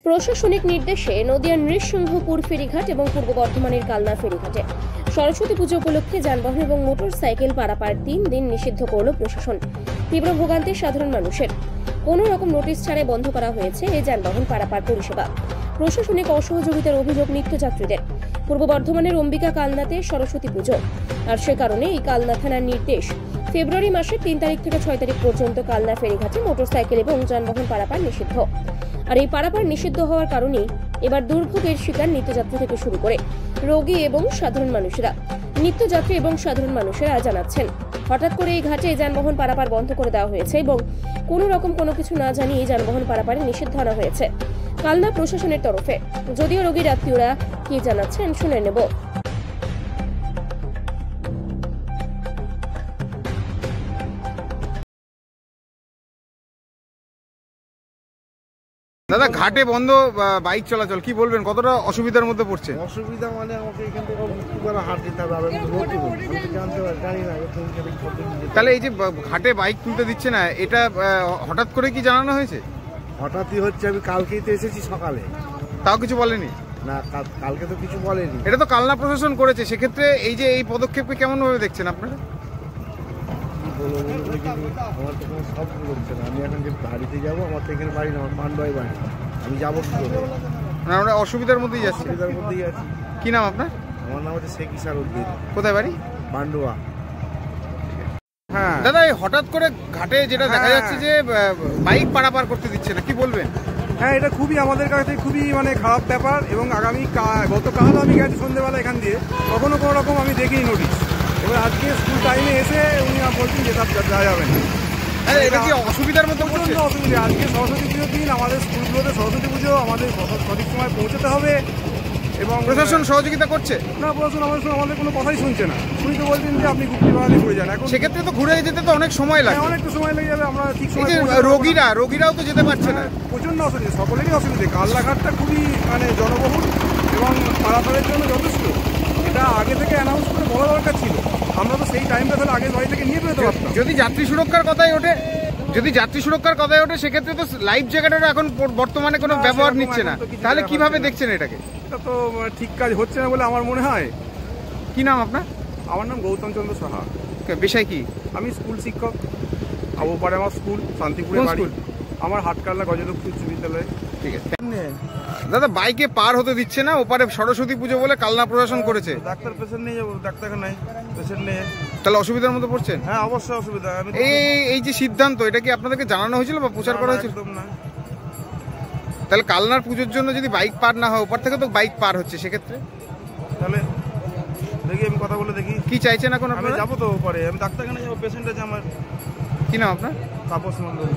প্রশাসনিক নির্দেশে নদিয়ার নৃসিংহপুর ফেরিঘাট এবং পূর্ব বর্ধমানের কালনা ফেরিঘাটে সরস্বতী পুজো উপলক্ষে যানবাহন এবং মোটর সাইকেল পারাপার 3 দিন নিষিদ্ধ করল প্রশাসন। তীব্র ভোগান্তি সাধারণ মানুষের। কোনো রকম নোটিশ ছাড়াই বন্ধ করা হয়েছে এই যানবাহন পারাপার পরিষেবা। প্রশাসনিক অসহযোগিতার অভিযোগ নিত্যযাত্রীদের। পূর্ব বর্ধমানের অম্বিকা কালনাতে সরস্বতী পুজো, আর সে কারণে এই কালনা থানার নির্দেশ ফেব্রুয়ারি মাসের 3 তারিখ থেকে 6 তারিখ পর্যন্ত কালনা ফেরিঘাটে মোটর সাইকেল এবং যানবাহন পারাপার নিষিদ্ধ। আর এই পারাপার নিষিদ্ধ হওয়ার কারণে এবার দুর্ভোগের শিকার নিত্যযাত্রী থেকে শুরু করে রোগী এবং সাধারণ মানুষেরা। নিত্যযাত্রী এবং সাধারণ মানুষেরা জানাচ্ছেন, হঠাৎ করে এই ঘাটে যানবাহন পারাপার বন্ধ করে দেওয়া হয়েছে এবং কোনো রকম কোনো কিছু না জানিয়ে যানবাহন পারাপারে নিষিদ্ধ আনা হয়েছে কালনা প্রশাসনের তরফে। যদিও রোগীর আত্মীয়রা কি জানাচ্ছেন শুনে নেব। দাদা, ঘাটে বন্ধ বাইক চলাচল, কি বলবেন, কতটা অসুবিধার মধ্যে পড়ছে? অসুবিধা মানে আমাকে এখান থেকে মুক্তি করে হাট দিতে হবে। আমি জানতে পারি, জানি না। তাহলে এই যে ঘাটে বাইক তুলতে দিচ্ছে না, এটা হঠাৎ করে কি জানানো হয়েছে? হঠাৎই হচ্ছে। আমি কালকেই তো এসেছি সকালে, তাও কিছু বলেনি? না, কালকে তো কিছু বলেনি। এটা তো কালনা প্রশাসন করেছে, সেক্ষেত্রে এই যে এই পদক্ষেপকে কেমন ভাবে দেখছেন আপনারা? আমার তো কোনো সব করছে না। আমি এখন যে বাড়িতে যাবো, আমার তো এখানে বাড়ি না, আমার পান্ডুয়ায় বাড়ি। আমি যাবো কি করে? আমরা অসুবিধার মধ্যেই যাচ্ছি। অসুবিধার মধ্যেই আছি। কি নাম আপনার? আমার নাম হচ্ছে শেখ ইসার উদ্দিন। কোথায় বাড়ি? পান্ডুয়া। হ্যাঁ দাদা, এই হঠাৎ করে ঘাটে যেটা দেখা যাচ্ছে যে বাইক পারাপার করতে দিচ্ছে না, কি বলবেন? হ্যাঁ, এটা খুবই আমাদের কাছে খুবই খারাপ ব্যাপার। এবং গতকালও আমি গেছি সন্ধ্যেবেলা এখান দিয়ে, কখনো কোনো রকম আমি দেখিনি নোটিশ। এবার আজকে স্কুল টাইমে এসে উনি বলছেন যে সব যাওয়া যাবে না। এটা কি অসুবিধার মধ্যে পড়ছে? প্রচন্ড অসুবিধা। আজকে সরস্বতী পুজোর দিন, আমাদের স্কুলগুলোতে সরস্বতী পুজো, আমাদের সঠিক সময় পৌঁছতে হবে। এবং প্রশাসন সহযোগিতা করছে না, প্রশাসন আমাদের কোনো কথাই শুনছে না। উনি তো বলছেন যে আপনি গুপ্তি বাড়াতে ঘুরে যান। এখন সেক্ষেত্রে তো ঘুরে যেতে তো অনেক সময় লাগে। অনেকটা সময় লেগে যাবে। আমরা ঠিক সময় রোগীরাও তো যেতে পারছে না। প্রচন্ড অসুবিধা, সকলেরই অসুবিধা। কালনাঘাটটা খুবই জনবহুল এবং পারাপারের জন্য যথেষ্ট। এটা আগে থেকে অ্যানাউন্স করে বলা দরকার ছিল। আমরা তো সেই টাইমটা তাহলে আগে বাড়ি থেকে নিয়ে বেরোতে পারতাম। যদি যাত্রী সুরক্ষার কথাই ওঠে, সেক্ষেত্রে তো লাইফ জ্যাকেটের এখন বর্তমানে কোনো ব্যবহার নিচ্ছে না। তাহলে কিভাবে দেখছেন এটাকে? এটা তো ঠিক কাজ হচ্ছে না বলে আমার মনে হয়। কি নাম আপনার? আমার নাম গৌতম চন্দ্র সাহা। বিষয় কি? আমি স্কুল শিক্ষক। আবুপাড়ে আমার স্কুল, শান্তিপুরে বাড়ি। আমার হাটকালনা গজলক্ষ্মী উচ্চ বিদ্যালয়। ঠিক আছে দাদা, বাইকে পার হতে দিচ্ছে না, ওপারে সরস্বতী পুজো বলে কালনা প্রশাসন করেছে। ডাক্তার পেশেন্ট নিয়ে যাবো, ডাক্তারখানায় পেশেন্ট নিয়ে। তাহলে অসুবিধার মধ্যে পড়ছেন? হ্যাঁ, অবশ্যই অসুবিধা। এই যে সিদ্ধান্ত, এটা কি আপনাদেরকে জানানো হয়েছিল বা প্রচার করা হয়েছিল? একদম না। তাহলে কালনার পুজোর জন্য যদি বাইক পার না হয়, ওপার থেকে তো বাইক পার হচ্ছে, সেক্ষেত্রে তাহলে দেখি, আমি কথা বলে দেখি কি চাইছেন এখন আপনারা? যাবো তো পরে, আমি ডাক্তারখানায় যাবো, পেশেন্ট আছে আমার। কি নাম আপনার? তাপস মন্ডল।